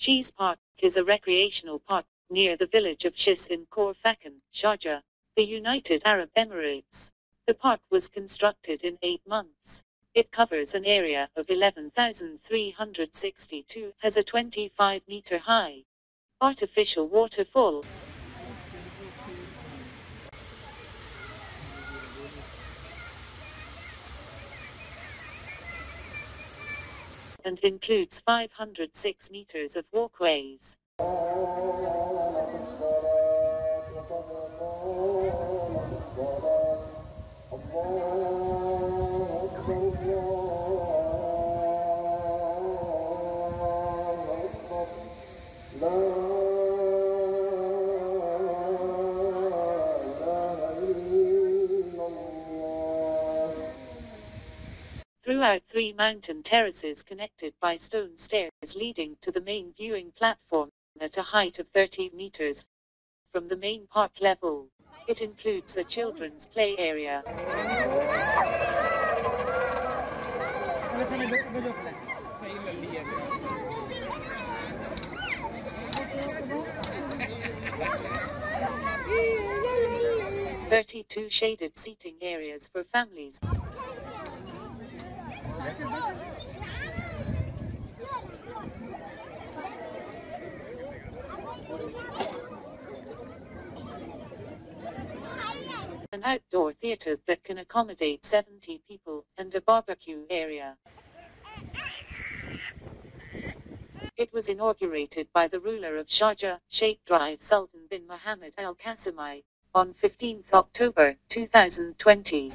Sheespark is a recreational park near the village of Sheis in Khor Fakkan, Sharjah, the United Arab Emirates. The park was constructed in 8 months. It covers an area of 11,362, has a 25-meter high artificial waterfall, and includes 506 meters of walkways. Throughout 3 mountain terraces connected by stone stairs leading to the main viewing platform at a height of 30 meters from the main park level. It includes a children's play area, (32 shaded seating areas for families, an outdoor theater that can accommodate 70 people, and a barbecue area. It was inaugurated by the ruler of Sharjah, Sheikh Sultanbin Muhammad Al Qasimi, on 15 October 2020.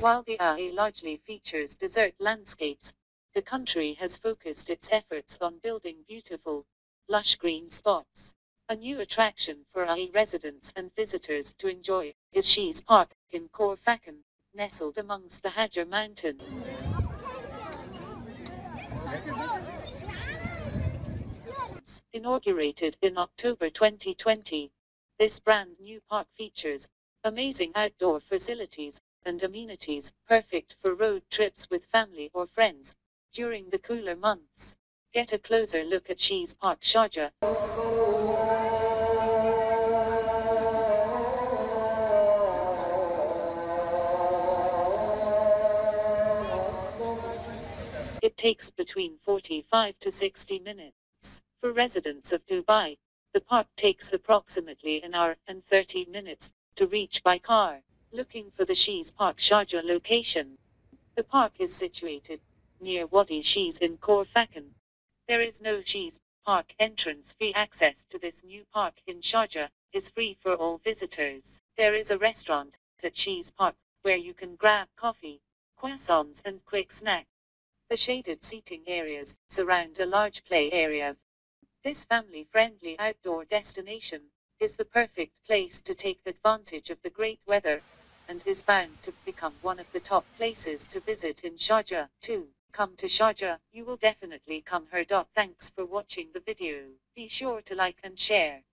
While the UAE largely features desert landscapes, the country has focused its efforts on building beautiful, lush green spots. A new attraction for UAE residents and visitors to enjoy is sheespark in Khor Fakkan, nestled amongst the Hajar mountain. Inaugurated in October 2020, this brand new park features amazing outdoor facilities and amenities, perfect for road trips with family or friends during the cooler months. Get a closer look at sheespark Sharjah. It takes between 45 to 60 minutes. For residents of Dubai, the park takes approximately an hour and 30 minutes to reach by car. Looking for the sheespark Sharjah location. The park is situated near Wadi in Khor Fakkan. There is no sheespark entrance fee. Access to this new park in Sharjah is free for all visitors. There is a restaurant at sheespark where you can grab coffee, croissants and quick snack. The shaded seating areas surround a large play area. This family-friendly outdoor destination is the perfect place to take advantage of the great weather, and is bound to become one of the top places to visit in Sharjah too. Come to Sharjah, you will definitely come here. Thanks for watching the video. Be sure to like and share.